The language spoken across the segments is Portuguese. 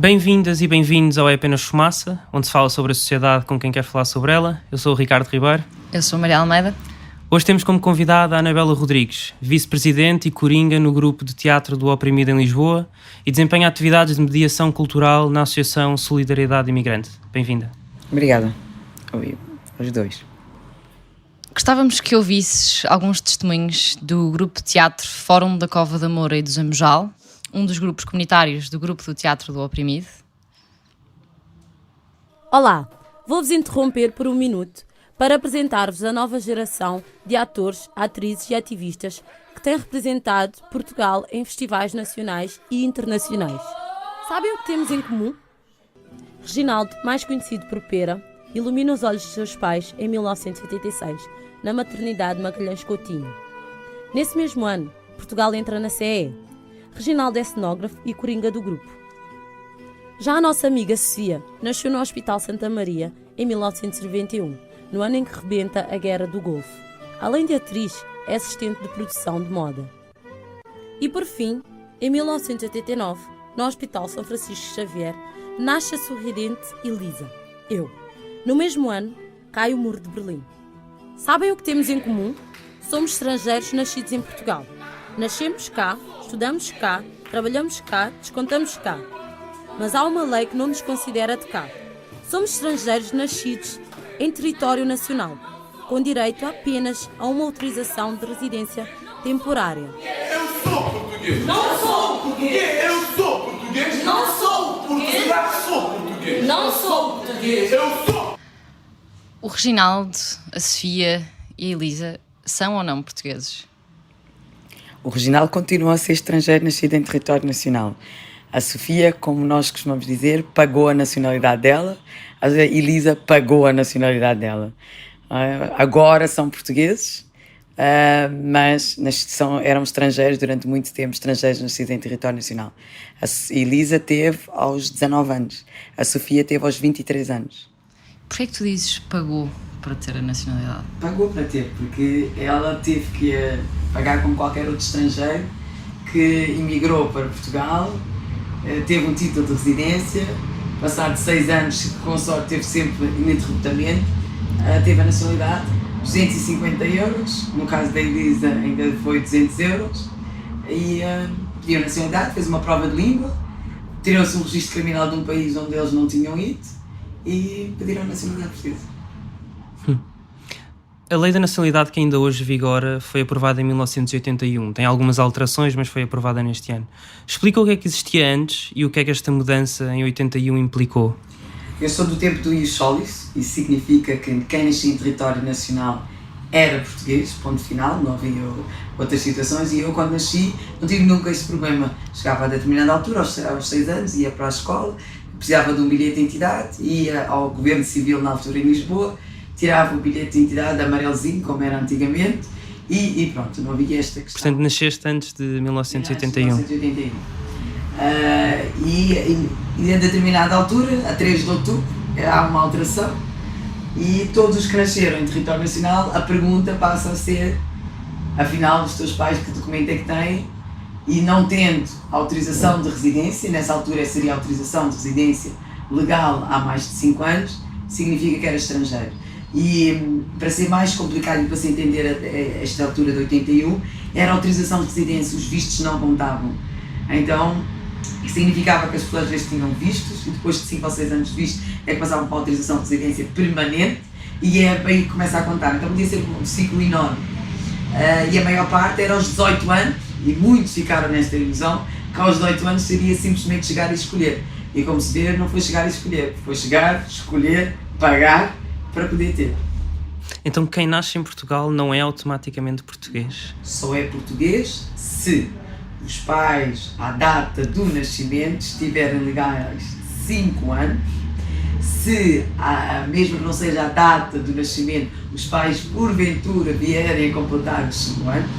Bem-vindas e bem-vindos ao É Apenas Fumaça, onde se fala sobre a sociedade com quem quer falar sobre ela. Eu sou o Ricardo Ribeiro. Eu sou a Maria Almeida. Hoje temos como convidada a Anabela Rodrigues, vice-presidente e coringa no grupo de teatro do Oprimido em Lisboa e desempenha atividades de mediação cultural na Associação Solidariedade Imigrante. Bem-vinda. Obrigada. Os dois. Gostávamos que ouvisses alguns testemunhos do grupo de teatro Fórum da Cova da Moura e do Zambojal, um dos grupos comunitários do grupo do teatro do Oprimido. Olá, vou-vos interromper por um minuto para apresentar-vos a nova geração de atores, atrizes e ativistas que têm representado Portugal em festivais nacionais e internacionais. Sabem o que temos em comum? Reginaldo, mais conhecido por Pera, ilumina os olhos de seus pais em 1986, na maternidade Magalhães Coutinho. Nesse mesmo ano, Portugal entra na CEE. Reginaldo é cenógrafo e coringa do grupo. Já a nossa amiga Sofia nasceu no Hospital Santa Maria em 1991, no ano em que rebenta a Guerra do Golfo. Além de atriz, é assistente de produção de moda. E por fim, em 1989, no Hospital São Francisco Xavier, nasce a sorridente Elisa, eu. No mesmo ano, cai o Muro de Berlim. Sabem o que temos em comum? Somos estrangeiros nascidos em Portugal. Nascemos cá, estudamos cá, trabalhamos cá, descontamos cá. Mas há uma lei que não nos considera de cá. Somos estrangeiros nascidos em território nacional, com direito apenas a uma autorização de residência temporária. Eu sou português! Não sou português! Eu sou português! Não sou português! Eu sou português! Não sou português! Eu sou! O Reginaldo, a Sofia e a Elisa são ou não portugueses? O Reginaldo continua a ser estrangeiro nascido em território nacional. A Sofia, como nós costumamos dizer, pagou a nacionalidade dela. A Elisa pagou a nacionalidade dela. Agora são portugueses, mas eram estrangeiros durante muito tempo, estrangeiros nascidos em território nacional. A Elisa teve aos 19 anos. A Sofia teve aos 23 anos. Porquê é que tu dizes pagou para ter a nacionalidade? Pagou para ter, porque ela teve que pagar como qualquer outro estrangeiro que imigrou para Portugal, teve um título de residência, passado 6 anos, com sorte teve sempre ininterruptamente, teve a nacionalidade, 250 euros, no caso da Elisa ainda foi 200 euros, e pediu a nacionalidade, fez uma prova de língua, tirou-se um registro criminal de um país onde eles não tinham ido e pediram a nacionalidade portuguesa. A lei da nacionalidade que ainda hoje vigora foi aprovada em 1981. Tem algumas alterações, mas foi aprovada neste ano. Explica o que é que existia antes e o que é que esta mudança em 81 implicou. Eu sou do tempo do ius solis, isso significa que quem nascia em território nacional era português, ponto final, não havia outras situações, e eu quando nasci não tive nunca esse problema. Chegava a determinada altura, aos 6 anos, ia para a escola, precisava de um bilhete de identidade, ia ao Governo Civil na altura em Lisboa, tirava o bilhete de identidade amarelozinho, como era antigamente, e pronto, não havia esta questão. Portanto, nasceste antes de 1981. 1981. E a determinada altura, a 3 de outubro, há uma alteração, e todos os que nasceram em território nacional, a pergunta passa a ser, afinal, os teus pais, que documento é que têm? E não tendo autorização de residência, nessa altura seria autorização de residência legal há mais de 5 anos, significa que era estrangeiro. E para ser mais complicado e para se entender esta altura de 81, era a autorização de residência, os vistos não contavam. Então, significava que as pessoas às vezes tinham vistos e depois de 5 ou 6 anos de visto é que passavam para a autorização de residência permanente e aí começa a contar. Então podia ser um ciclo enorme. E a maior parte era aos 18 anos, e muitos ficaram nesta ilusão, que aos 18 anos seria simplesmente chegar e escolher. E como se vê, não foi chegar e escolher, foi chegar, escolher, pagar para poder ter. Então quem nasce em Portugal não é automaticamente português? Só é português se os pais, à data do nascimento, estiverem legais 5 anos, se, mesmo que não seja a data do nascimento, os pais porventura vierem a completar os 5 anos,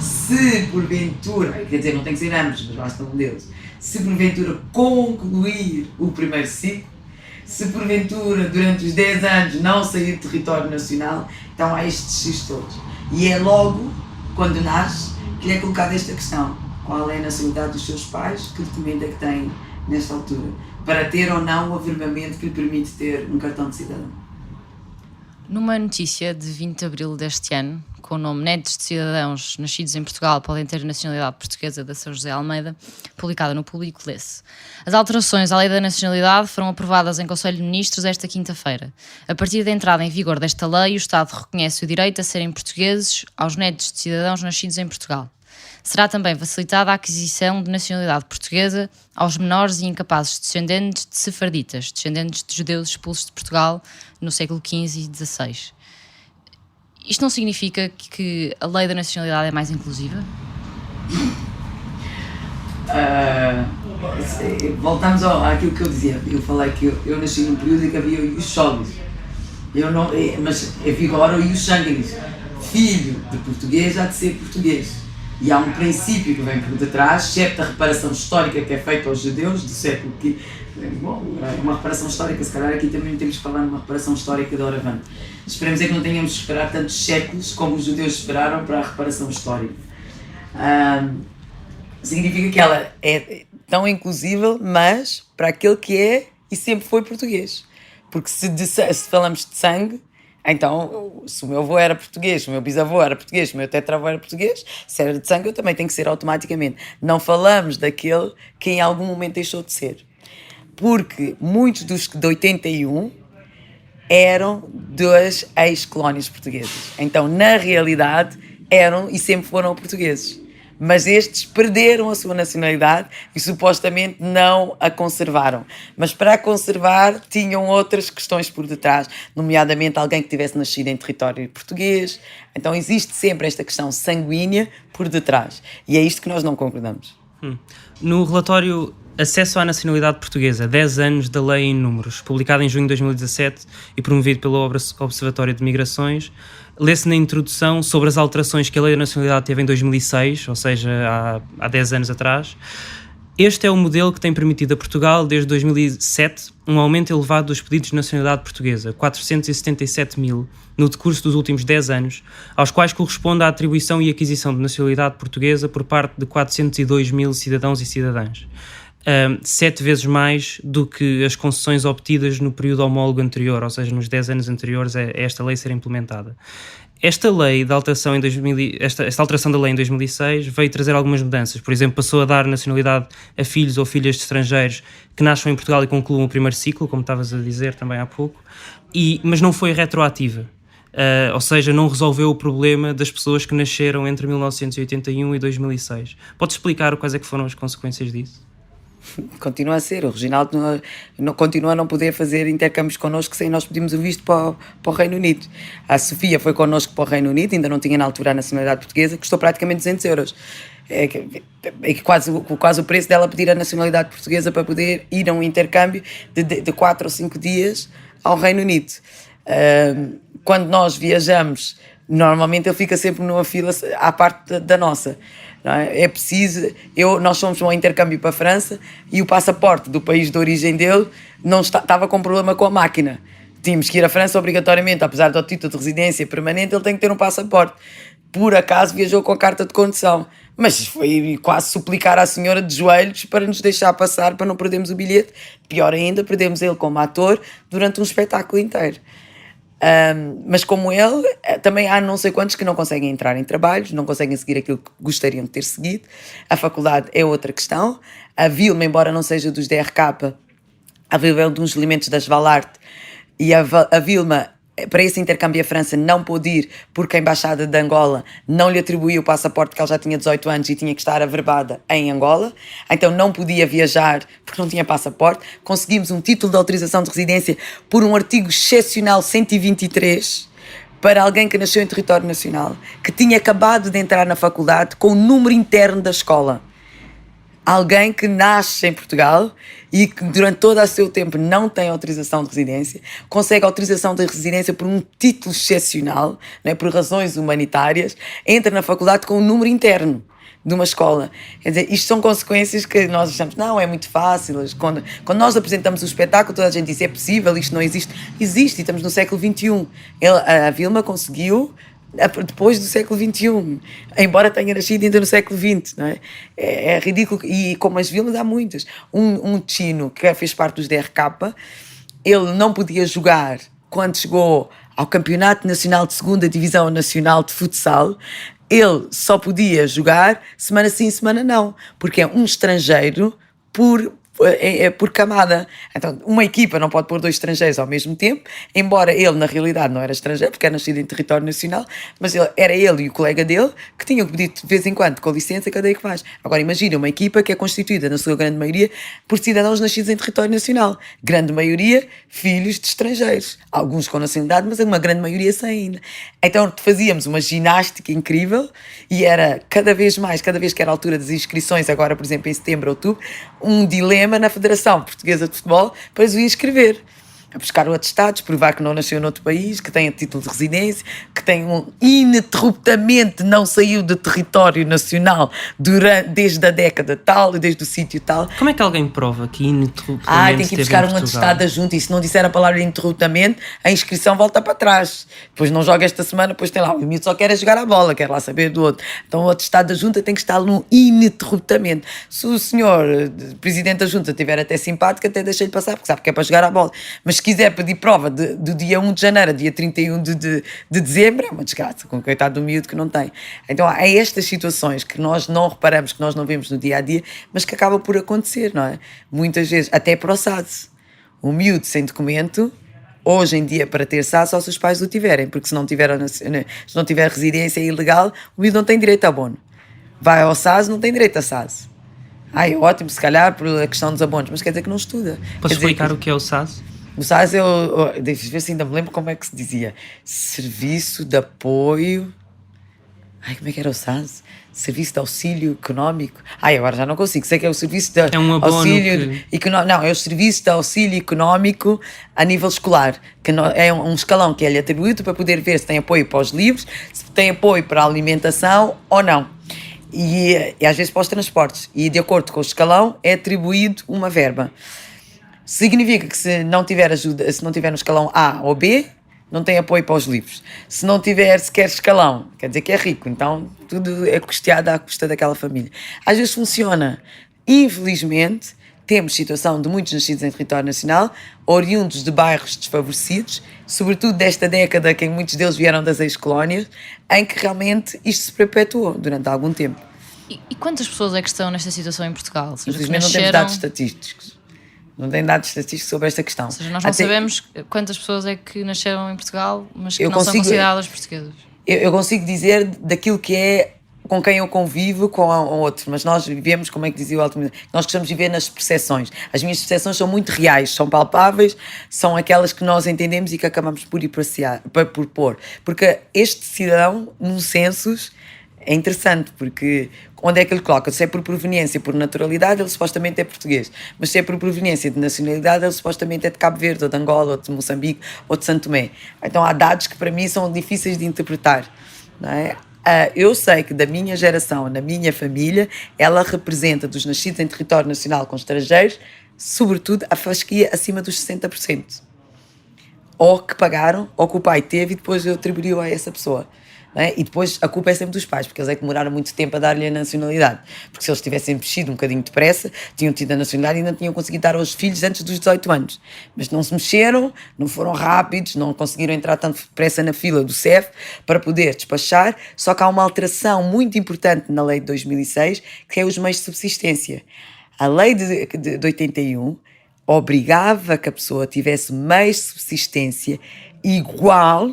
se porventura, quer dizer, não tem que ser ambos, mas basta um deles, se porventura concluir o primeiro ciclo, se porventura durante os 10 anos não sair do território nacional, então há estes X todos. E é logo, quando nasce, que lhe é colocada esta questão: qual é a nacionalidade dos seus pais, que documento é que têm nesta altura? para ter ou não o averbamento que lhe permite ter um cartão de cidadão. Numa notícia de 20 de abril deste ano, com o nome Netos de cidadãos nascidos em Portugal podem ter nacionalidade portuguesa, da São José Almeida, publicada no Público, lê-se: as alterações à lei da nacionalidade foram aprovadas em Conselho de Ministros esta quinta-feira. A partir da entrada em vigor desta lei, o Estado reconhece o direito a serem portugueses aos netos de cidadãos nascidos em Portugal. Será também facilitada a aquisição de nacionalidade portuguesa aos menores e incapazes descendentes de sefarditas, descendentes de judeus expulsos de Portugal no século XV e XVI. Isto não significa que a lei da nacionalidade é mais inclusiva? Voltamos àquilo que eu dizia. Eu falei que eu nasci num período em que havia os solis. Mas vigora o ius sanguinis. Filho de português há de ser português. E há um princípio que vem por detrás, excepto a reparação histórica que é feita aos judeus do século XV. Bom, uma reparação histórica, se calhar aqui também temos que falar numa reparação histórica de Oravante. Esperemos é que não tenhamos de esperar tantos séculos como os judeus esperaram para a reparação histórica. Significa que ela é tão inclusiva, mas para aquele que é e sempre foi português. Porque se falamos de sangue, então, se o meu avô era português, se o meu bisavô era português, se o meu tetravô era português, se era de sangue, eu também tenho que ser automaticamente. Não falamos daquele que em algum momento deixou de ser. Porque muitos dos de 81 eram das ex-colónias portuguesas. Então, na realidade, eram e sempre foram portugueses. Mas estes perderam a sua nacionalidade e supostamente não a conservaram. Mas para a conservar tinham outras questões por detrás, nomeadamente alguém que tivesse nascido em território português. Então existe sempre esta questão sanguínea por detrás. E é isto que nós não concordamos. No relatório Acesso à Nacionalidade Portuguesa, 10 anos da Lei em Números, publicado em junho de 2017 e promovido pelo Observatório de Migrações, lê-se na introdução sobre as alterações que a Lei da Nacionalidade teve em 2006, ou seja, há 10 anos atrás. Este é o modelo que tem permitido a Portugal, desde 2007, um aumento elevado dos pedidos de nacionalidade portuguesa, 477 mil, no decurso dos últimos 10 anos, aos quais corresponde a atribuição e aquisição de nacionalidade portuguesa por parte de 402 mil cidadãos e cidadãs. 7 vezes mais do que as concessões obtidas no período homólogo anterior, ou seja, nos 10 anos anteriores a esta lei ser implementada. Esta lei de alteração esta alteração da lei em 2006 veio trazer algumas mudanças. Por exemplo, passou a dar nacionalidade a filhos ou filhas de estrangeiros que nasçam em Portugal e concluam o primeiro ciclo, como estavas a dizer também há pouco, mas não foi retroativa. Ou seja, não resolveu o problema das pessoas que nasceram entre 1981 e 2006. Podes explicar quais é que foram as consequências disso? Continua a ser. O Reginaldo continua a não poder fazer intercâmbios connosco sem nós pedimos o visto para o Reino Unido. A Sofia foi connosco para o Reino Unido, ainda não tinha na altura a nacionalidade portuguesa, custou praticamente 200 euros. É quase o preço dela pedir a nacionalidade portuguesa para poder ir a um intercâmbio de 4 ou 5 dias ao Reino Unido. Quando nós viajamos, normalmente ele fica sempre numa fila à parte da nossa. Não é? É preciso, nós fomos um intercâmbio para a França e o passaporte do país de origem dele estava com problema com a máquina. Tínhamos que ir à França obrigatoriamente, apesar do título de residência permanente, ele tem que ter um passaporte. Por acaso viajou com a carta de condução, mas foi quase suplicar à senhora de joelhos para nos deixar passar, para não perdermos o bilhete. Pior ainda, perdemos ele como ator durante um espetáculo inteiro. Mas como ele, também há não sei quantos que não conseguem entrar em trabalhos, não conseguem seguir aquilo que gostariam de ter seguido. A faculdade é outra questão. A Vilma, embora não seja dos DRK, a Vilma é um dos elementos das Valarte, e a Vilma, para esse intercâmbio a França, não pôde ir porque a Embaixada de Angola não lhe atribuiu o passaporte, porque ela já tinha 18 anos e tinha que estar averbada em Angola, então não podia viajar porque não tinha passaporte. Conseguimos um título de autorização de residência por um artigo excepcional 123 para alguém que nasceu em território nacional, que tinha acabado de entrar na faculdade com o número interno da escola. Alguém que nasce em Portugal e que durante todo o seu tempo não tem autorização de residência, consegue autorização de residência por um título excepcional, não é, por razões humanitárias, entra na faculdade com um número interno de uma escola. Quer dizer, isto são consequências que nós achamos, não, é muito fácil. Quando nós apresentamos o espetáculo, toda a gente diz, é possível, isto não existe. Existe, e estamos no século XXI. A Vilma conseguiu depois do século XXI, embora tenha nascido ainda no século XX, não é? É ridículo, e como as vilas há muitas. Um tchino que fez parte dos DRK, ele não podia jogar quando chegou ao Campeonato Nacional de Segunda Divisão Nacional de Futsal. Ele só podia jogar semana sim, semana não, porque é um estrangeiro por camada. Então, uma equipa não pode pôr 2 estrangeiros ao mesmo tempo, embora ele, na realidade, não era estrangeiro, porque era nascido em território nacional, mas era ele e o colega dele que tinham que pedir de vez em quando, com licença, cadê que faz. Agora, imagina uma equipa que é constituída, na sua grande maioria, por cidadãos nascidos em território nacional. Grande maioria, filhos de estrangeiros. Alguns com nacionalidade, mas uma grande maioria sem ainda. Então, fazíamos uma ginástica incrível e era cada vez que era a altura das inscrições, agora, por exemplo, em setembro, outubro, um dilema na Federação Portuguesa de Futebol para os inscrever, a buscar o atestados, provar que não nasceu noutro país, que tem título de residência, que tem ininterruptamente não saiu do território nacional desde a década tal e desde o sítio tal. Como é que alguém prova que ininterruptamente Tem que ir esteve buscar em um Portugal? atestado adjunto, e se não disser a palavra ininterruptamente, a inscrição volta para trás. Depois não joga esta semana, depois tem lá, o miúdo só quer jogar a bola, quer lá saber do outro. Então o atestado da junta tem que estar no ininterruptamente. Se o senhor presidente da junta estiver até simpático, até deixa-lhe passar, porque sabe que é para jogar a bola. Mas se quiser pedir prova do dia 1 de janeiro a dia 31 de dezembro, é uma desgraça, com o coitado do miúdo que não tem. Então há estas situações que nós não reparamos, que nós não vemos no dia-a-dia, mas que acabam por acontecer, não é? Muitas vezes, até para o SADS. O miúdo sem documento, hoje em dia, para ter SADS, só se os pais o tiverem, porque se não tiver residência ilegal, o miúdo não tem direito a abono. Vai ao SADS, não tem direito a SADS. É ótimo, se calhar, por a questão dos abonos, mas quer dizer que não estuda. Posso explicar o que é o SADS? O SADS deixa eu ver se ainda me lembro como é que se dizia. Serviço de apoio... como é que era o SADS? Serviço de auxílio económico. Agora já não consigo. Sei que é o serviço de é um abono auxílio económico. Não, é o serviço de auxílio económico a nível escolar, que é um escalão que é-lhe atribuído para poder ver se tem apoio para os livros, se tem apoio para a alimentação ou não. E às vezes para os transportes. E de acordo com o escalão é atribuído uma verba. Significa que se não tiver ajuda, se não tiver no escalão A ou B, não tem apoio para os livros. Se não tiver sequer escalão, quer dizer que é rico, então tudo é custeado à custa daquela família. Às vezes funciona. Infelizmente, temos situação de muitos nascidos em território nacional, oriundos de bairros desfavorecidos, sobretudo desta década, que muitos deles vieram das ex-colónias, em que realmente isto se perpetuou durante algum tempo. E quantas pessoas é que estão nesta situação em Portugal? Ou seja, infelizmente não temos dados estatísticos. Não tem dados estatísticos sobre esta questão. Ou seja, nós não sabemos quantas pessoas é que nasceram em Portugal, mas que não são consideradas portuguesas. Eu consigo dizer daquilo que é com quem eu convivo com outro, mas nós vivemos, como é que dizia o Alto, nós gostamos de viver nas percepções. As minhas percepções são muito reais, são palpáveis, são aquelas que nós entendemos e que acabamos por ir por pôr. Porque este cidadão, num census, é interessante, porque onde é que ele coloca? Se é por proveniência, por naturalidade, ele supostamente é português. Mas se é por proveniência de nacionalidade, ele supostamente é de Cabo Verde, ou de Angola, ou de Moçambique, ou de Santo Tomé. Então há dados que para mim são difíceis de interpretar, não é? Eu sei que da minha geração, na minha família, ela representa dos nascidos em território nacional com estrangeiros, sobretudo a fasquia acima dos 60%. Ou que pagaram, ou que o pai teve e depois atribuiu a essa pessoa. E depois a culpa é sempre dos pais, porque eles é que demoraram muito tempo a dar-lhe a nacionalidade. Porque se eles tivessem mexido um bocadinho depressa, tinham tido a nacionalidade e ainda tinham conseguido dar aos filhos antes dos 18 anos. Mas não se mexeram, não foram rápidos, não conseguiram entrar tanto depressa na fila do CEF para poder despachar. Só que há uma alteração muito importante na lei de 2006, que é os meios de subsistência. A lei de 81 obrigava que a pessoa tivesse meios de subsistência igual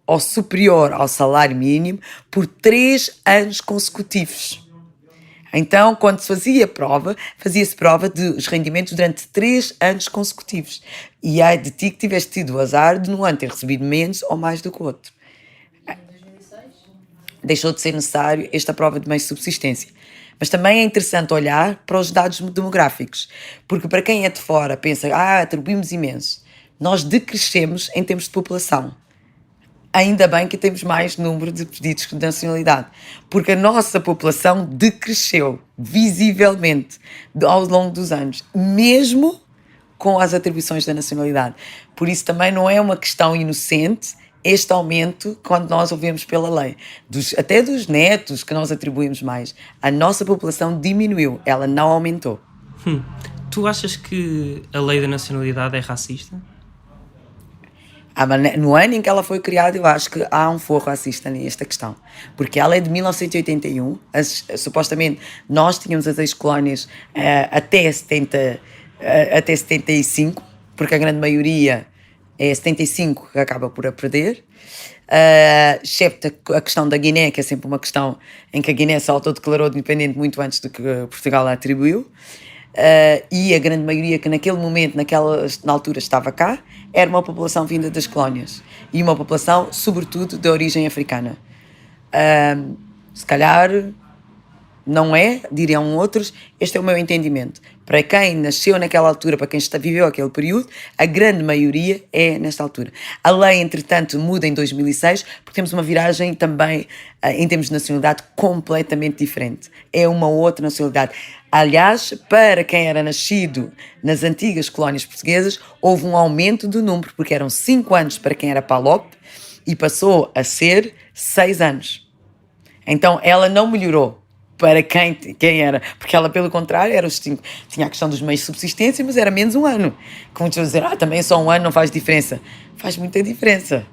ou superior ao salário mínimo por 3 anos consecutivos. Então, quando se fazia-se prova dos rendimentos durante 3 anos consecutivos. E ai de ti que tiveste tido o azar de num ano ter recebido menos ou mais do que o outro. Deixou de ser necessário esta prova de meios de subsistência. Mas também é interessante olhar para os dados demográficos, porque para quem é de fora pensa, atribuímos imenso. Nós decrescemos em termos de população. Ainda bem que temos mais número de pedidos de nacionalidade, porque a nossa população decresceu visivelmente ao longo dos anos, mesmo com as atribuições da nacionalidade. Por isso também não é uma questão inocente, este aumento quando nós ouvimos pela lei. Até dos netos que nós atribuímos mais. A nossa população diminuiu, ela não aumentou. Tu achas que a lei da nacionalidade é racista? No ano em que ela foi criada, eu acho que há um foro racista nesta questão. Porque ela é de 1981, supostamente nós tínhamos as ex-colónias até 75, porque a grande maioria é 75 que acaba por a perder. Excepto a questão da Guiné, que é sempre uma questão em que a Guiné se autodeclarou independente muito antes do que Portugal a atribuiu. E a grande maioria que naquele momento, na altura estava cá, era uma população vinda das colónias e uma população, sobretudo, de origem africana. Se calhar não é, diriam outros, este é o meu entendimento. Para quem nasceu naquela altura, para quem viveu aquele período, a grande maioria é nesta altura. A lei, entretanto, muda em 2006, porque temos uma viragem também, em termos de nacionalidade, completamente diferente. É uma outra nacionalidade. Aliás, para quem era nascido nas antigas colónias portuguesas, houve um aumento do número, porque eram 5 anos para quem era PALOP e passou a ser 6 anos. Então, ela não melhorou para quem era, porque ela, pelo contrário, tinha a questão dos meios de subsistência, mas era menos um ano. Como tu dizer, também só um ano não faz diferença. Faz muita diferença.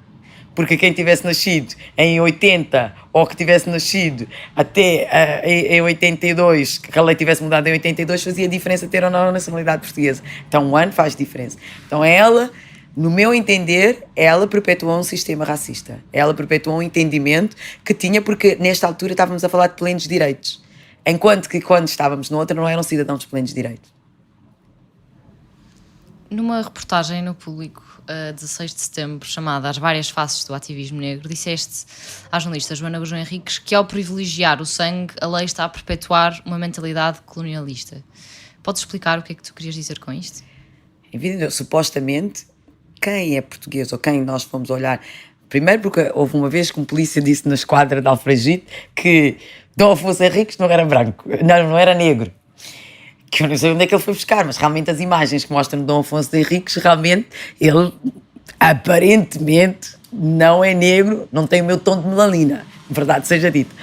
Porque quem tivesse nascido em 80 ou que tivesse nascido até em 82, que a lei tivesse mudado em 82, fazia diferença ter ou não a nacionalidade portuguesa. Então um ano faz diferença. Então ela, no meu entender, ela perpetuou um sistema racista. Ela perpetuou um entendimento que tinha, porque nesta altura estávamos a falar de plenos direitos. Enquanto que quando estávamos no outro não eram cidadãos de plenos direitos. Numa reportagem no Público, a 16 de setembro, chamada As Várias Faces do Ativismo Negro, disseste à jornalista Joana Gurjão Henriques que ao privilegiar o sangue, a lei está a perpetuar uma mentalidade colonialista. Podes explicar o que é que tu querias dizer com isto? Supostamente, quem é português ou quem nós fomos olhar... Primeiro porque houve uma vez que um polícia disse na esquadra de Alfragide que Dom Afonso Henriques não era branco, não era negro. Que eu não sei onde é que ele foi buscar, mas realmente as imagens que mostram Dom Afonso Henriques, realmente ele aparentemente não é negro, não tem o meu tom de melanina, verdade seja dito.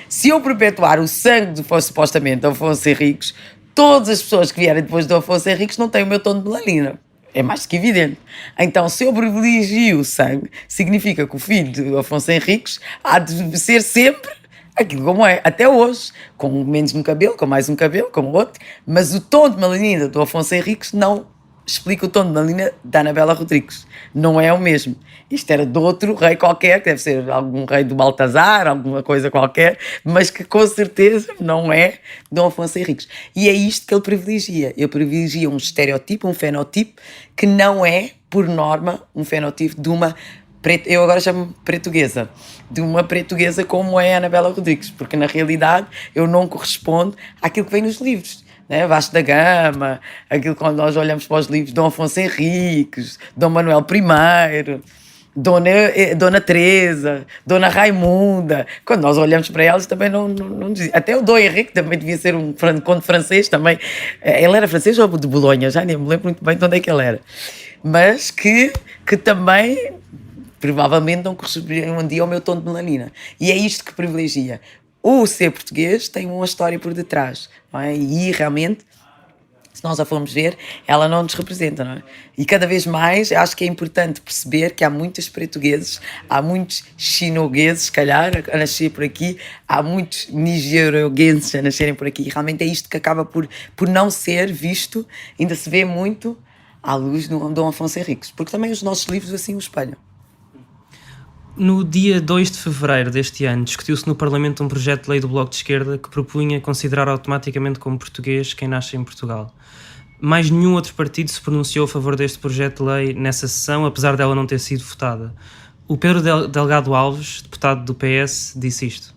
Se eu perpetuar o sangue de supostamente Dom Afonso Henriques, todas as pessoas que vierem depois de Dom Afonso Henriques não têm o meu tom de melanina. É mais que evidente. Então, se eu privilegio o sangue, significa que o filho de Afonso Henriques há de ser sempre aquilo como é, até hoje, com menos um cabelo, com mais um cabelo, com outro, mas o tom de melanina do Afonso Henriques não explica o tom de melanina da Anabela Rodrigues. Não é o mesmo. Isto era de outro rei qualquer, que deve ser algum rei do Baltazar, alguma coisa qualquer, mas que com certeza não é Dom Afonso Henriques. E é isto que ele privilegia. Ele privilegia um estereotipo, um fenotipo, que não é, por norma, um fenotipo de uma... Eu agora chamo portuguesa, de uma portuguesa como é a Anabela Rodrigues, porque na realidade eu não correspondo àquilo que vem nos livros, né? Vasco da Gama, aquilo quando nós olhamos para os livros, Dom Afonso Henriques, Dom Manuel I, Dona Teresa, Dona Raimunda, quando nós olhamos para elas também não dizia. Até o Dom Henrique também devia ser um conde francês também, ele era francês ou de Bolonha, já nem me lembro muito bem de onde é que ele era, mas que também... provavelmente não corresponderia um dia ao meu tom de melanina. E é isto que privilegia. O ser português tem uma história por detrás, não é? E realmente, se nós a formos ver, ela não nos representa, não é? E cada vez mais acho que é importante perceber que há muitos portugueses, há muitos chinogueses, se calhar, a nascer por aqui, há muitos nigeroguenses a nascerem por aqui. E realmente é isto que acaba por não ser visto, ainda se vê muito à luz do Dom Afonso Henriques, porque também os nossos livros assim o espelham. No dia 2 de fevereiro deste ano, discutiu-se no Parlamento um projeto de lei do Bloco de Esquerda que propunha considerar automaticamente como português quem nasce em Portugal. Mais nenhum outro partido se pronunciou a favor deste projeto de lei nessa sessão, apesar dela não ter sido votada. O Pedro Delgado Alves, deputado do PS, disse isto.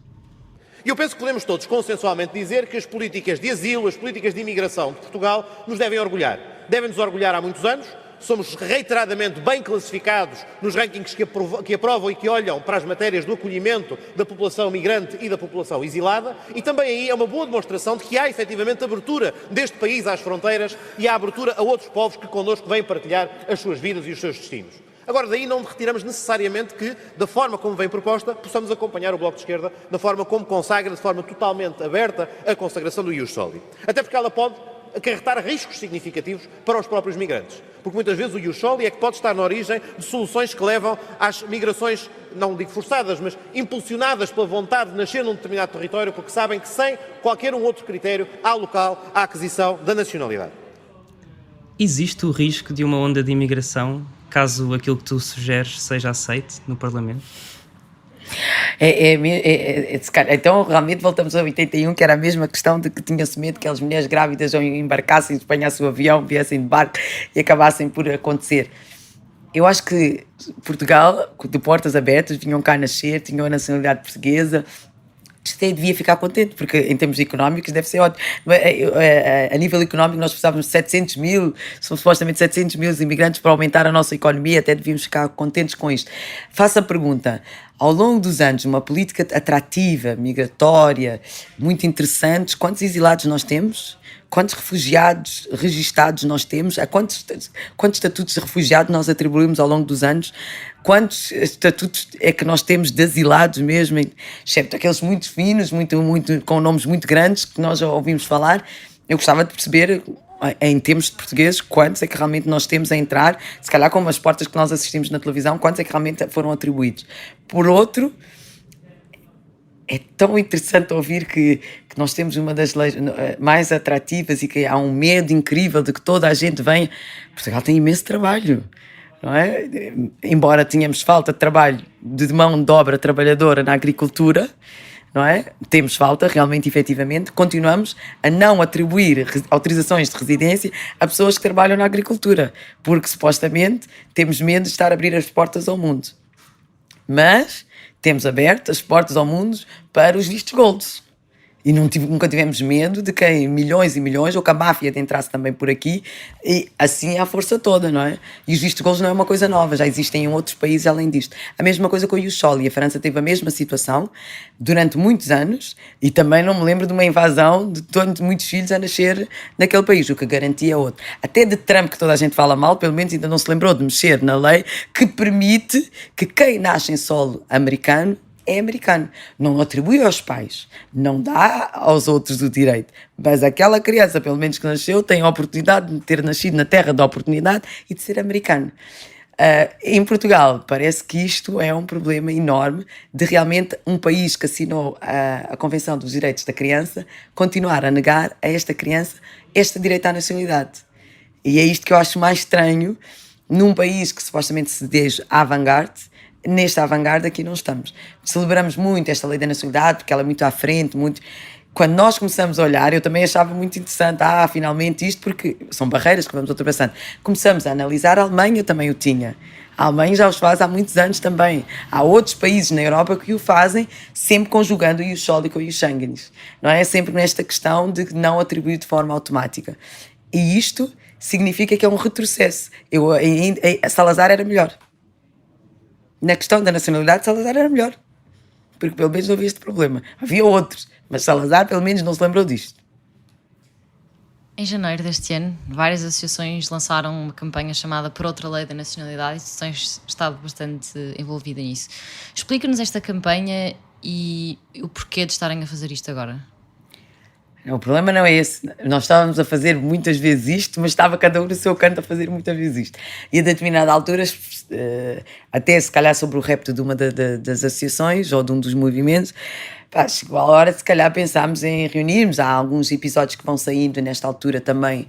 E eu penso que podemos todos consensualmente dizer que as políticas de asilo, as políticas de imigração de Portugal nos devem orgulhar. Devem-nos orgulhar há muitos anos. Somos reiteradamente bem classificados nos rankings que aprovam e que olham para as matérias do acolhimento da população migrante e da população exilada, e também aí é uma boa demonstração de que há efetivamente abertura deste país às fronteiras e há abertura a outros povos que connosco vêm partilhar as suas vidas e os seus destinos. Agora, daí não retiramos necessariamente que, da forma como vem proposta, possamos acompanhar o Bloco de Esquerda da forma como consagra, de forma totalmente aberta, a consagração do ius soli. Até porque ela pode acarretar riscos significativos para os próprios migrantes. Porque muitas vezes o ius soli é que pode estar na origem de soluções que levam às migrações, não digo forçadas, mas impulsionadas pela vontade de nascer num determinado território, porque sabem que sem qualquer um outro critério há local à aquisição da nacionalidade. Existe o risco de uma onda de imigração, caso aquilo que tu sugeres seja aceite no Parlamento? Então realmente voltamos a 81, que era a mesma questão de que tinha-se medo que as mulheres grávidas embarcassem, apanhassem o avião, viessem de barco e acabassem por acontecer. Eu acho que Portugal, de portas abertas, vinham cá nascer, tinham a nacionalidade portuguesa. Devia ficar contente, porque em termos económicos deve ser ótimo. A nível económico nós precisávamos de 700 mil, são supostamente 700 mil imigrantes para aumentar a nossa economia, até devíamos ficar contentes com isto. Faço a pergunta, ao longo dos anos, uma política atrativa, migratória, muito interessante, quantos exilados nós temos? Quantos refugiados registados nós temos? A quantos estatutos de refugiado nós atribuímos ao longo dos anos? Quantos estatutos é que nós temos de asilados mesmo, excepto aqueles muito finos, com nomes muito grandes que nós já ouvimos falar? Eu gostava de perceber, em termos de portugueses, quantos é que realmente nós temos a entrar, se calhar como as portas que nós assistimos na televisão, quantos é que realmente foram atribuídos. Por outro, é tão interessante ouvir que nós temos uma das leis mais atrativas e que há um medo incrível de que toda a gente venha. Portugal tem imenso trabalho, não é? Embora tenhamos falta de trabalho, de mão de obra trabalhadora na agricultura, não é? Temos falta, realmente, efetivamente, continuamos a não atribuir autorizações de residência a pessoas que trabalham na agricultura, porque supostamente temos medo de estar a abrir as portas ao mundo. Mas temos aberto as portas ao mundo para os vistos gold. E nunca tivemos medo de que milhões e milhões, ou que a máfia entrasse também por aqui, e assim à força toda, não é? E os vistos gold não é uma coisa nova, já existem em outros países além disto. A mesma coisa com o ius soli, a França teve a mesma situação durante muitos anos, e também não me lembro de uma invasão de muitos filhos a nascer naquele país, o que garantia outro. Até de Trump, que toda a gente fala mal, pelo menos ainda não se lembrou de mexer na lei que permite que quem nasce em solo americano é americano, não atribui aos pais, não dá aos outros o direito, mas aquela criança, pelo menos que nasceu, tem a oportunidade de ter nascido na terra da oportunidade e de ser americano. Em Portugal, parece que isto é um problema enorme de realmente um país que assinou a Convenção dos Direitos da Criança continuar a negar a esta criança este direito à nacionalidade. E é isto que eu acho mais estranho num país que supostamente se diz avant-garde. Nesta avant-garde aqui não estamos. Celebramos muito esta lei da nacionalidade porque ela é muito à frente, muito... Quando nós começamos a olhar, eu também achava muito interessante, finalmente isto, porque são barreiras que vamos ultrapassando. Começamos a analisar, a Alemanha também o tinha. A Alemanha já os faz há muitos anos também. Há outros países na Europa que o fazem, sempre conjugando o ius soli com o ius sanguinis. Não é? Sempre nesta questão de não atribuir de forma automática. E isto significa que é um retrocesso. Salazar era melhor. Na questão da nacionalidade, Salazar era melhor. Porque pelo menos não havia este problema. Havia outros, mas Salazar pelo menos não se lembrou disto. Em janeiro deste ano, várias associações lançaram uma campanha chamada Por Outra Lei da Nacionalidade e tu tens estado bastante envolvida nisso. Explica-nos esta campanha e o porquê de estarem a fazer isto agora. Não, o problema não é esse. Nós estávamos a fazer muitas vezes isto, mas estava cada um no seu canto a fazer muitas vezes isto. E a determinada altura, até se calhar sobre o repto de uma das associações ou de um dos movimentos, chegou a hora de se calhar pensámos em reunirmos. Há alguns episódios que vão saindo nesta altura também,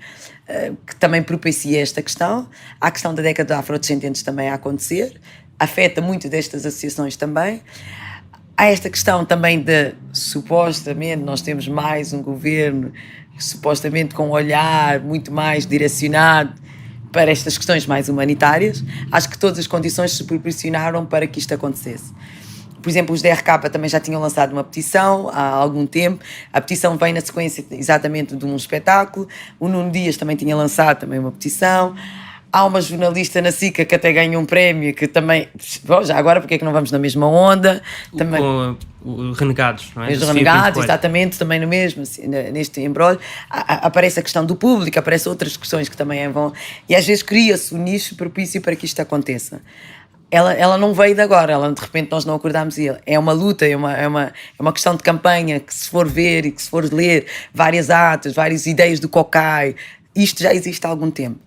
que também propicia esta questão. Há a questão da década de afrodescendentes também a acontecer, afeta muito destas associações também. Há esta questão também de, supostamente, nós temos mais um governo, supostamente com um olhar muito mais direcionado para estas questões mais humanitárias. Acho que todas as condições se proporcionaram para que isto acontecesse. Por exemplo, os DRK também já tinham lançado uma petição há algum tempo. A petição vem na sequência exatamente de um espetáculo. O Nuno Dias também tinha lançado também uma petição. Há uma jornalista na SICA que até ganha um prémio, que também... Bom, já agora, porque é que não vamos na mesma onda? Também, Com os Renegados, não é? os Da Sofia renegados, Pinto Coelho. exatamente, também no mesmo, assim, neste embrolho. Aparece a questão do público, aparecem outras questões que também vão... E às vezes cria-se um nicho propício para que isto aconteça. Ela não veio de agora, ela de repente nós não acordámos e é uma luta, é uma questão de campanha que se for ver e que se for ler várias atas, várias ideias do Cocai, isto já existe há algum tempo.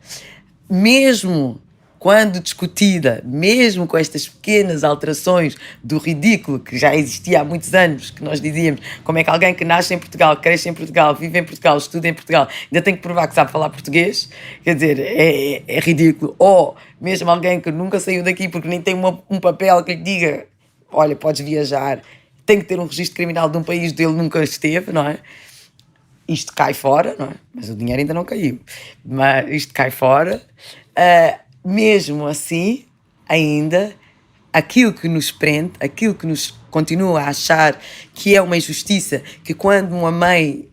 Mesmo quando discutida, mesmo com estas pequenas alterações do ridículo que já existia há muitos anos, que nós dizíamos como é que alguém que nasce em Portugal, cresce em Portugal, vive em Portugal, estuda em Portugal, ainda tem que provar que sabe falar português, quer dizer, é ridículo. Ou mesmo alguém que nunca saiu daqui porque nem tem um papel que lhe diga, olha, podes viajar, tem que ter um registro criminal de um país onde ele nunca esteve, não é? Isto cai fora, não é? Mas o dinheiro ainda não caiu. Mas isto cai fora. Mesmo assim, ainda, aquilo que nos prende, aquilo que nos continua a achar que é uma injustiça, que quando uma mãe,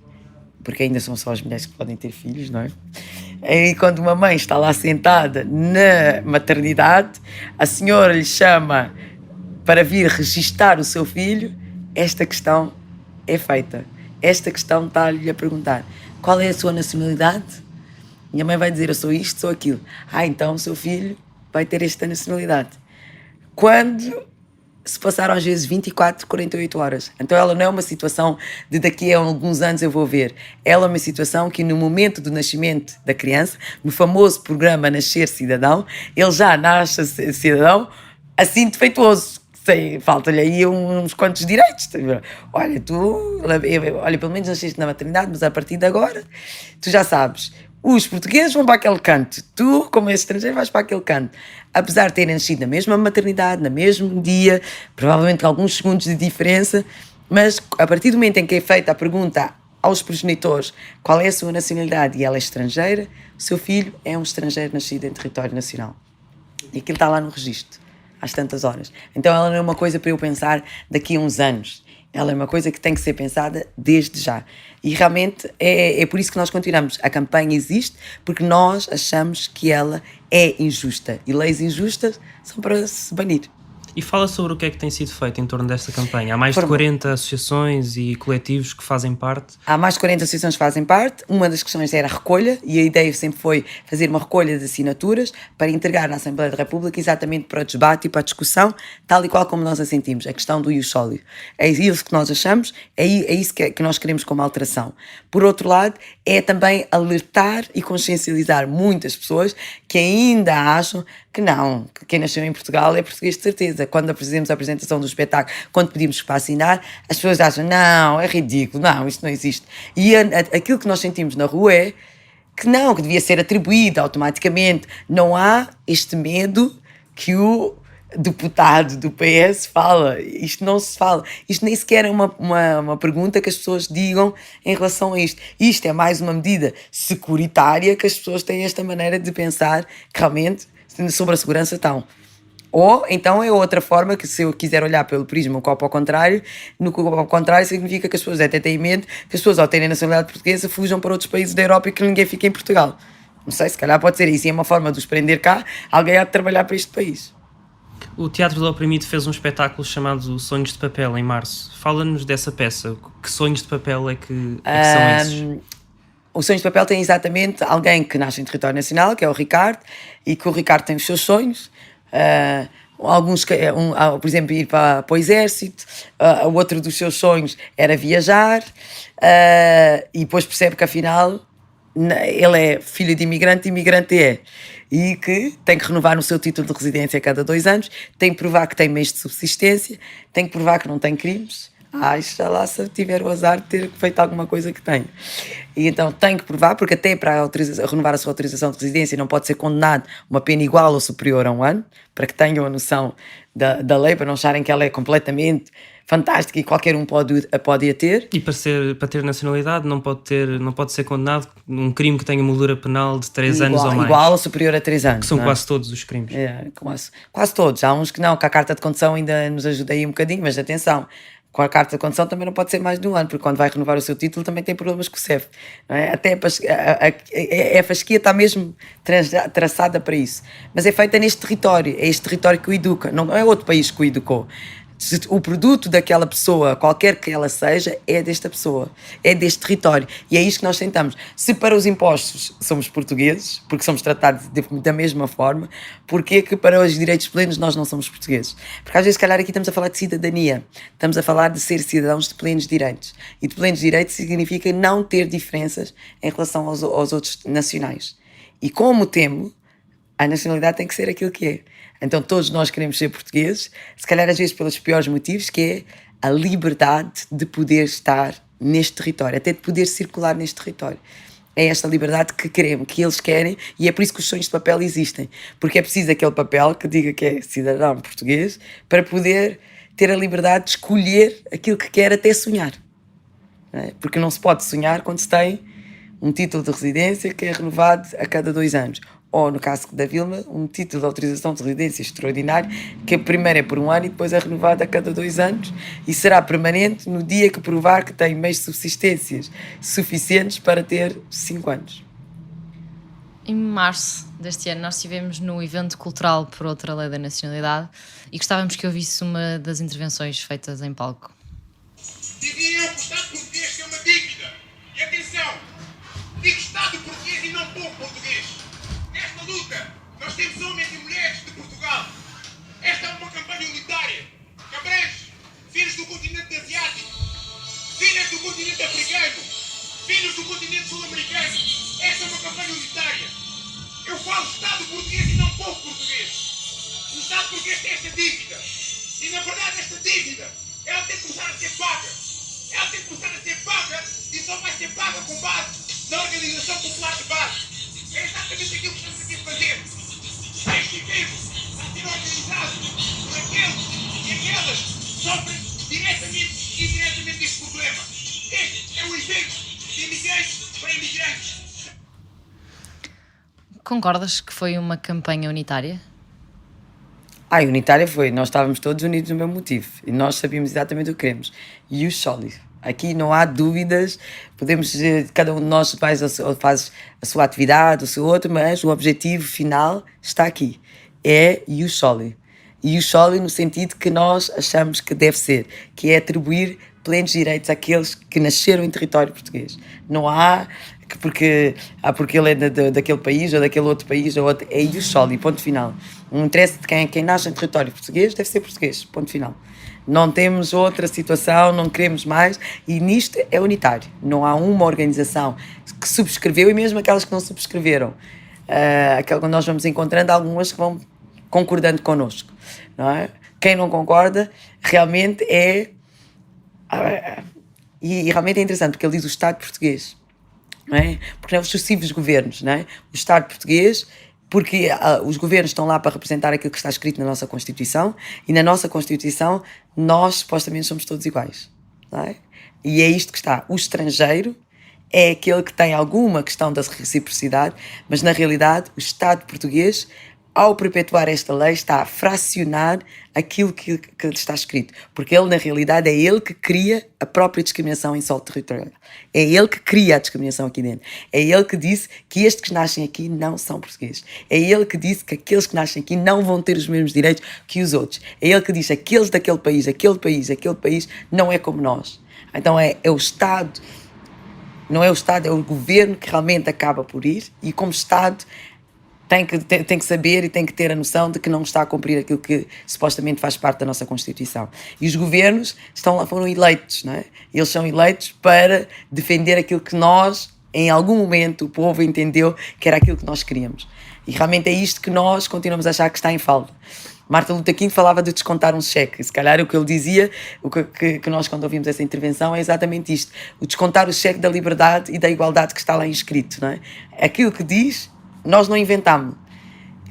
porque ainda são só as mulheres que podem ter filhos, não é? E quando uma mãe está lá sentada na maternidade, a senhora lhe chama para vir registar o seu filho, esta questão é feita. Esta questão está-lhe a perguntar: qual é a sua nacionalidade? E a mãe vai dizer: eu sou isto, sou aquilo. Então o seu filho vai ter esta nacionalidade. Quando se passaram às vezes 24, 48 horas. Então ela não é uma situação de daqui a alguns anos eu vou ver. Ela é uma situação que no momento do nascimento da criança, no famoso programa Nascer Cidadão, ele já nasce cidadão assim defeituoso. Falta-lhe aí uns quantos direitos. Olha, pelo menos nasceste na maternidade, mas a partir de agora, tu já sabes, os portugueses vão para aquele canto, tu, como és estrangeiro, vais para aquele canto. Apesar de terem nascido na mesma maternidade, no mesmo dia, provavelmente com alguns segundos de diferença, mas a partir do momento em que é feita a pergunta aos progenitores qual é a sua nacionalidade e ela é estrangeira, o seu filho é um estrangeiro nascido em território nacional. E aquilo está lá no registro, às tantas horas. Então ela não é uma coisa para eu pensar daqui a uns anos. Ela é uma coisa que tem que ser pensada desde já. E realmente é por isso que nós continuamos. A campanha existe porque nós achamos que ela é injusta. E leis injustas são para se banir. E fala sobre o que é que tem sido feito em torno desta campanha. Há mais de 40 associações e coletivos que fazem parte. Há mais de 40 associações que fazem parte. Uma das questões era a recolha, e a ideia sempre foi fazer uma recolha de assinaturas para entregar na Assembleia da República exatamente para o debate e para a discussão, tal e qual como nós a sentimos, a questão do ius soli. É isso que nós achamos, é isso que nós queremos como alteração. Por outro lado, é também alertar e consciencializar muitas pessoas que ainda acham que não, que quem nasceu em Portugal é português de certeza. Quando fazemos a apresentação do espetáculo, quando pedimos para assinar, as pessoas acham, não, é ridículo, não, isto não existe. E aquilo que nós sentimos na rua é que não, que devia ser atribuído automaticamente. Não há este medo que o deputado do PS fala. Isto não se fala. Isto nem sequer é uma pergunta que as pessoas digam em relação a isto. Isto é mais uma medida securitária que as pessoas têm esta maneira de pensar que realmente sobre a segurança estão. Ou então é outra forma que, se eu quiser olhar pelo prisma, o copo ao contrário, no copo ao contrário significa que as pessoas até têm medo que as pessoas, ao terem nacionalidade portuguesa, fujam para outros países da Europa e que ninguém fique em Portugal. Não sei, se calhar pode ser isso. E é uma forma de os prender cá, alguém há de trabalhar para este país. O Teatro do Oprimido fez um espetáculo chamado Sonhos de Papel, em março. Fala-nos dessa peça. Que sonhos de papel é que são esses? O Sonhos de Papel tem exatamente alguém que nasce em território nacional, que é o Ricardo, e que o Ricardo tem os seus sonhos. Alguns, por exemplo, ir para o exército. O outro dos seus sonhos era viajar. E depois percebe que, afinal, ele é filho de imigrante, imigrante é. E que tem que renovar o seu título de residência a cada 2 anos, tem que provar que tem meios de subsistência, tem que provar que não tem crimes. Já lá se tiver o azar de ter feito alguma coisa que tenha. E então tem que provar, porque até para renovar a sua autorização de residência não pode ser condenado uma pena igual ou superior a 1 ano, para que tenham a noção da lei, para não acharem que ela é completamente fantástica e qualquer um pode a ter. E para ter nacionalidade não pode ser condenado num crime que tenha moldura penal de 3 anos ou mais. Igual ou superior a 3 anos. Que são quase todos os crimes. Quase todos. Há uns que não, que a carta de condução ainda nos ajuda aí um bocadinho, mas atenção, Com a carta de condução também não pode ser mais de um ano, porque quando vai renovar o seu título também tem problemas com o CEF. Não é? Até a fasquia está mesmo traçada para isso. Mas é feita neste território, é este território que o educa, não é outro país que o educou. O produto daquela pessoa, qualquer que ela seja, é desta pessoa, é deste território. E é isto que nós tentamos. Se para os impostos somos portugueses, porque somos tratados da mesma forma, porquê que para os direitos plenos nós não somos portugueses? Porque às vezes, se calhar, aqui estamos a falar de cidadania, estamos a falar de ser cidadãos de plenos direitos. E de plenos direitos significa não ter diferenças em relação aos outros nacionais. E como temo, a nacionalidade tem que ser aquilo que é. Então todos nós queremos ser portugueses, se calhar às vezes pelos piores motivos, que é a liberdade de poder estar neste território, até de poder circular neste território. É esta liberdade que queremos, que eles querem, e é por isso que os sonhos de papel existem. Porque é preciso aquele papel que diga que é cidadão português para poder ter a liberdade de escolher aquilo que quer até sonhar. Não é? Porque não se pode sonhar quando se tem um título de residência que é renovado a cada 2 anos. Ou, no caso da Vilma, um título de autorização de residência extraordinário, que primeiro é por 1 ano e depois é renovado a cada 2 anos e será permanente no dia que provar que tem meios de subsistências suficientes para ter 5 anos. Em março deste ano nós estivemos no evento cultural por outra lei da nacionalidade e gostávamos que ouvisse uma das intervenções feitas em palco. Dizia eu que o Estado português tem uma dívida. E atenção, digo Estado português e não povo português. Nesta luta, nós temos homens e mulheres de Portugal. Esta é uma campanha unitária que abrange filhos do continente asiático, filhos do continente africano, filhos do continente sul-americano. Esta é uma campanha unitária. Eu falo Estado português e não povo português. O Estado português tem esta dívida. E, na verdade, esta dívida, ela tem que começar a ser paga. Ela tem que começar a ser paga e só vai ser paga com base na Organização Popular de Base. É exatamente aquilo que estamos aqui a fazer. Este evento está a ser organizado por aqueles e aquelas que sofrem diretamente e indiretamente deste problema. Este é o evento de imigrantes para imigrantes. Concordas que foi uma campanha unitária? Unitária foi. Nós estávamos todos unidos no mesmo motivo. E nós sabíamos exatamente o que queremos. E o sólido. Aqui não há dúvidas. Podemos dizer, cada um de nós faz a sua atividade, o seu outro, mas o objetivo final está aqui. É o sólido. E o sólido no sentido que nós achamos que deve ser, que é atribuir plenos direitos àqueles que nasceram em território português. Não há porque ele é daquele país ou daquele outro país ou outro. É o sólido, ponto final. Não interessa de quem nasce em território português, deve ser português, ponto final. Não temos outra situação, não queremos mais, e nisto é unitário. Não há uma organização que subscreveu, e mesmo aquelas que não subscreveram, quando nós vamos encontrando algumas que vão concordando connosco, não é? Quem não concorda realmente e realmente é interessante, porque ele diz o Estado português, não é? Porque não é os sucessivos governos, não é? O Estado português, porque os governos estão lá para representar aquilo que está escrito na nossa Constituição, e na nossa Constituição nós supostamente somos todos iguais, não é? E é isto que está. O estrangeiro é aquele que tem alguma questão da reciprocidade, mas na realidade o Estado português, ao perpetuar esta lei, está a fracionar aquilo que está escrito. Porque ele, na realidade, é ele que cria a própria discriminação em solo territorial. É ele que cria a discriminação aqui dentro. É ele que disse que estes que nascem aqui não são portugueses. É ele que disse que aqueles que nascem aqui não vão ter os mesmos direitos que os outros. É ele que diz que aqueles daquele país, aquele país, não é como nós. Então é o Estado, não é o Estado, é o governo que realmente acaba por ir, e como Estado tem que saber e tem que ter a noção de que não está a cumprir aquilo que supostamente faz parte da nossa Constituição. E os governos foram eleitos, não é? Eles são eleitos para defender aquilo que nós, em algum momento, o povo entendeu que era aquilo que nós queríamos. E realmente é isto que nós continuamos a achar que está em falta. Martin Luther King falava de descontar um cheque, e se calhar o que ele dizia, o que nós quando ouvimos essa intervenção é exatamente isto, o descontar o cheque da liberdade e da igualdade que está lá inscrito, não é? Aquilo que diz, nós não inventámos.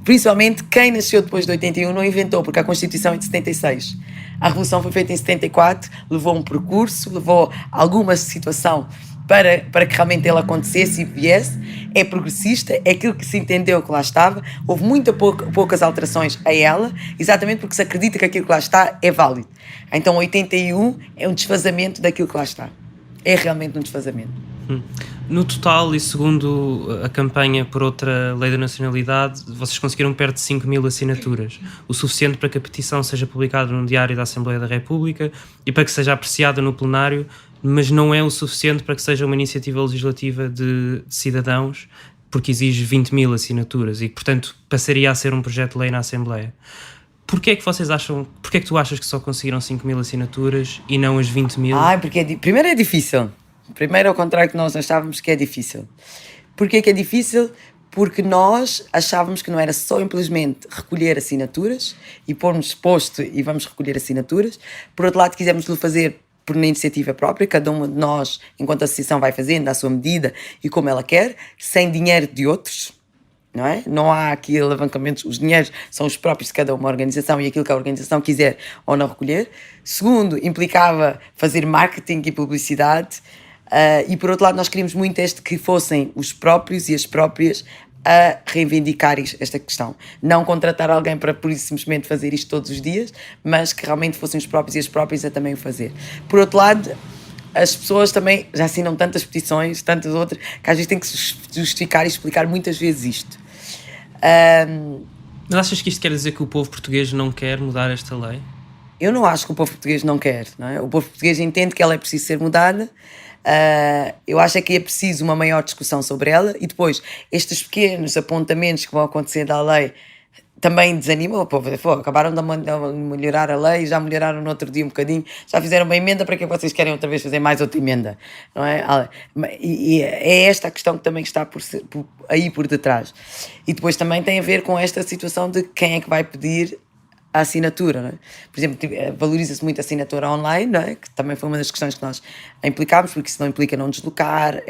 Principalmente quem nasceu depois de 81 não inventou, porque a Constituição é de 76. A Revolução foi feita em 74, levou um percurso, levou alguma situação para que realmente ele acontecesse e viesse, é progressista, é aquilo que se entendeu que lá estava, houve poucas alterações a ela, exatamente porque se acredita que aquilo que lá está é válido. Então 81 é um desfazamento daquilo que lá está. É realmente um desfazamento. No total, e segundo a campanha por outra lei da nacionalidade, vocês conseguiram perto de 5.000 assinaturas, o suficiente para que a petição seja publicada no Diário da Assembleia da República e para que seja apreciada no plenário, mas não é o suficiente para que seja uma iniciativa legislativa de cidadãos, porque exige 20.000 assinaturas e, portanto, passaria a ser um projeto de lei na Assembleia. Porquê é que tu achas que só conseguiram 5.000 assinaturas e não as 20.000? Porque primeiro é difícil. Primeiro, ao contrário que nós achávamos que é difícil. Porquê que é difícil? Porque nós achávamos que não era só simplesmente recolher assinaturas e pormos posto e vamos recolher assinaturas. Por outro lado, quisemos fazer por uma iniciativa própria, cada uma de nós, enquanto associação, vai fazendo à sua medida e como ela quer, sem dinheiro de outros. Não é? Não há aqui alavancamentos, os dinheiros são os próprios de cada uma organização e aquilo que a organização quiser ou não recolher. Segundo, implicava fazer marketing e publicidade. E por outro lado, nós queríamos muito que fossem os próprios e as próprias a reivindicar esta questão. Não contratar alguém para por isso simplesmente fazer isto todos os dias, mas que realmente fossem os próprios e as próprias a também o fazer. Por outro lado, as pessoas também já assinam tantas petições, tantas outras, que às vezes têm que justificar e explicar muitas vezes isto. Mas achas que isto quer dizer que o povo português não quer mudar esta lei? Eu não acho que o povo português não quer, não é? O povo português entende que ela é preciso ser mudada. Eu acho que é preciso uma maior discussão sobre ela e depois estes pequenos apontamentos que vão acontecer da lei também desanimam o povo. Acabaram de melhorar a lei, já melhoraram no outro dia um bocadinho, já fizeram uma emenda, para que vocês querem outra vez fazer mais outra emenda? Não é? E é esta a questão que também está aí por detrás. E depois também tem a ver com esta situação de quem é que vai pedir a assinatura, não é? Por exemplo, valoriza-se muito a assinatura online, não é? Que também foi uma das questões que nós implicámos, porque isso não implica não deslocar,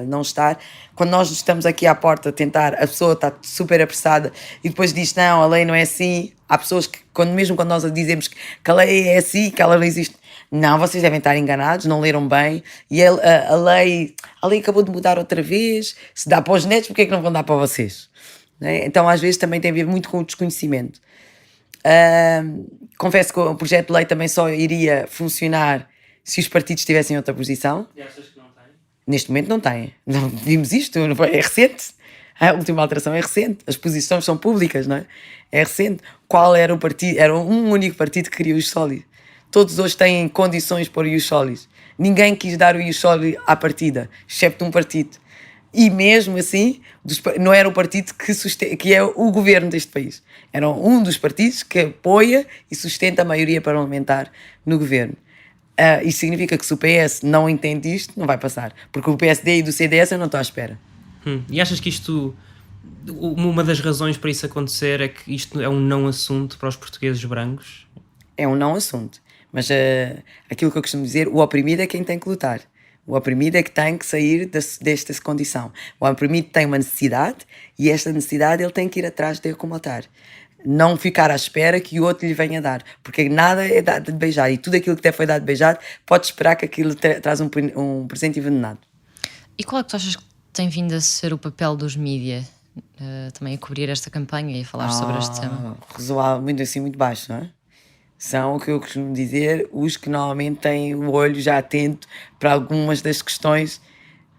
não estar. Quando nós estamos aqui à porta a tentar, a pessoa está super apressada e depois diz, não, a lei não é assim. Há pessoas que, mesmo quando nós dizemos que a lei é assim, que ela não existe, não, vocês devem estar enganados, não leram bem, e a lei acabou de mudar outra vez, se dá para os netos, porque é que não vão dar para vocês? Não é? Então, às vezes, também tem a ver muito com o desconhecimento. Confesso que o projeto de lei também só iria funcionar se os partidos tivessem outra posição. E achas que não tem? Neste momento não têm. Não vimos isto, é recente. A última alteração é recente. As posições são públicas, não é? É recente. Qual era o partido? Era um único partido que queria o ius soli. Todos hoje têm condições para o ius soli. Ninguém quis dar o ius soli à partida, excepto um partido. E mesmo assim, não era o partido que é o governo deste país. Era um dos partidos que apoia e sustenta a maioria parlamentar no governo. Isso significa que se o PS não entende isto, não vai passar. Porque o PSD e do CDS eu não estou à espera. E achas que uma das razões para isso acontecer é que isto é um não assunto para os portugueses brancos? É um não assunto. Mas aquilo que eu costumo dizer, o oprimido é quem tem que lutar. O oprimido é que tem que sair desta condição. O oprimido tem uma necessidade e esta necessidade ele tem que ir atrás de acomatar. Não ficar à espera que o outro lhe venha dar. Porque nada é dado de beijar. E tudo aquilo que até foi dado de beijar, pode esperar que aquilo traz um presente envenenado. E qual é que tu achas que tem vindo a ser o papel dos mídia também a cobrir esta campanha e a falar sobre este tema? Resual muito assim, muito baixo, não é? São, o que eu costumo dizer, os que normalmente têm o olho já atento para algumas das questões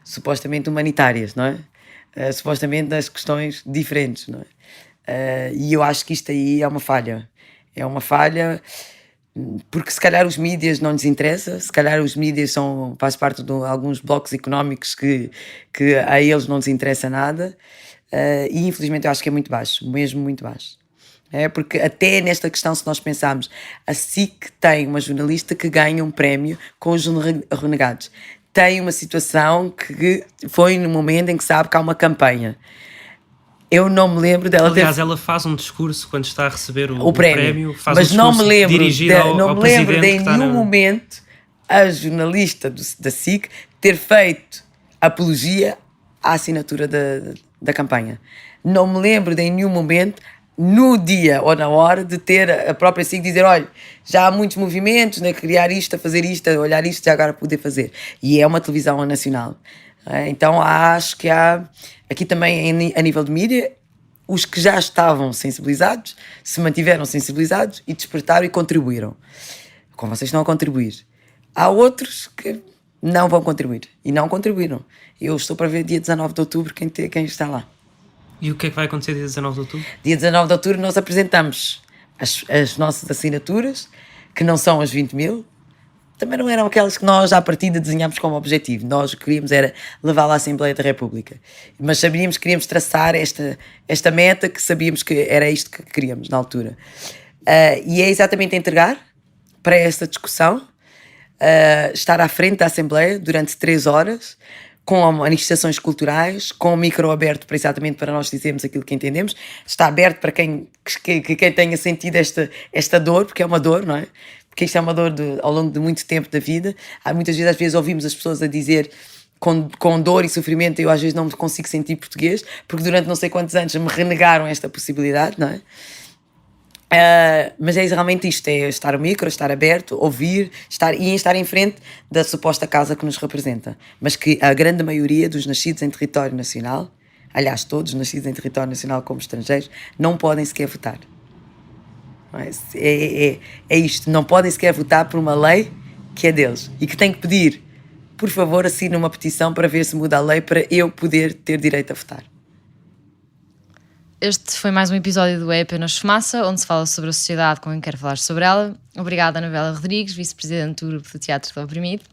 supostamente humanitárias, não é? Supostamente das questões diferentes, não é? E eu acho que isto aí é uma falha. É uma falha porque se calhar os mídias não lhes interessa, se calhar os mídias faz parte de alguns blocos económicos que a eles não lhes interessa nada, e infelizmente eu acho que é muito baixo, mesmo muito baixo. Porque até nesta questão, se nós pensarmos, a SIC tem uma jornalista que ganha um prémio com os renegados. Tem uma situação que foi no momento em que sabe que há uma campanha. Eu não me lembro dela Aliás, ela faz um discurso quando está a receber o prémio, faz mas um não me lembro dirigido ao me lembro de em presidente nenhum momento a jornalista da SIC ter feito apologia à assinatura da campanha. Não me lembro de em nenhum momento no dia ou na hora de ter a própria SIC dizer, olha, já há muitos movimentos, né, criar isto, a fazer isto, a olhar isto, já agora poder fazer. E é uma televisão nacional. Então acho que há, aqui também a nível de mídia, os que já estavam sensibilizados, se mantiveram sensibilizados e despertaram e contribuíram. Com vocês estão a contribuir. Há outros que não vão contribuir e não contribuíram. Eu estou para ver dia 19 de outubro quem está lá. E o que é que vai acontecer dia 19 de outubro? Dia 19 de outubro nós apresentamos as nossas assinaturas, que não são as 20 mil, também não eram aquelas que nós à partida desenhámos como objetivo. Nós o que queríamos era levá-la à Assembleia da República. Mas sabíamos que queríamos traçar esta meta, que sabíamos que era isto que queríamos na altura. E é exatamente entregar para esta discussão, estar à frente da Assembleia durante 3 horas, com manifestações culturais, com o micro aberto exatamente para nós dizermos aquilo que entendemos. Está aberto para quem tenha sentido esta dor, porque é uma dor, não é? Porque isto é uma dor ao longo de muito tempo da vida. Há muitas vezes, às vezes, ouvimos as pessoas a dizer com dor e sofrimento, eu às vezes não consigo sentir português, porque durante não sei quantos anos me renegaram esta possibilidade, não é? Mas é realmente isto, é estar no micro, estar aberto, ouvir, estar em frente da suposta casa que nos representa. Mas que a grande maioria dos nascidos em território nacional, aliás, todos nascidos em território nacional como estrangeiros, não podem sequer votar. É isto, não podem sequer votar por uma lei que é deles e que tem que pedir, por favor, assine uma petição para ver se muda a lei para eu poder ter direito a votar. Este foi mais um episódio do É Apenas Fumaça, onde se fala sobre a sociedade com quem quer falar sobre ela. Obrigada, Anabela Rodrigues, vice-presidente do Grupo do Teatro do Oprimido.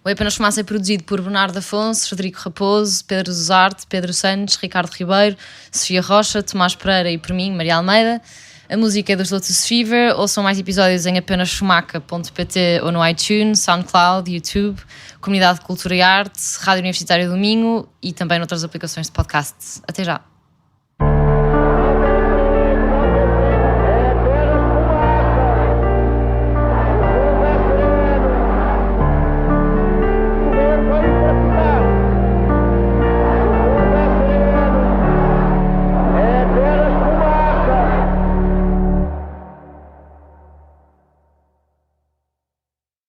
O É Apenas Fumaça é produzido por Bernardo Afonso, Frederico Raposo, Pedro Zuzarte, Pedro Santos, Ricardo Ribeiro, Sofia Rocha, Tomás Pereira e por mim, Maria Almeida. A música é dos Lotus Fever. Ouçam mais episódios em apenasfumaca.pt ou no iTunes, SoundCloud, YouTube, Comunidade de Cultura e Arte, Rádio Universitária do Minho e também noutras aplicações de podcast. Até já!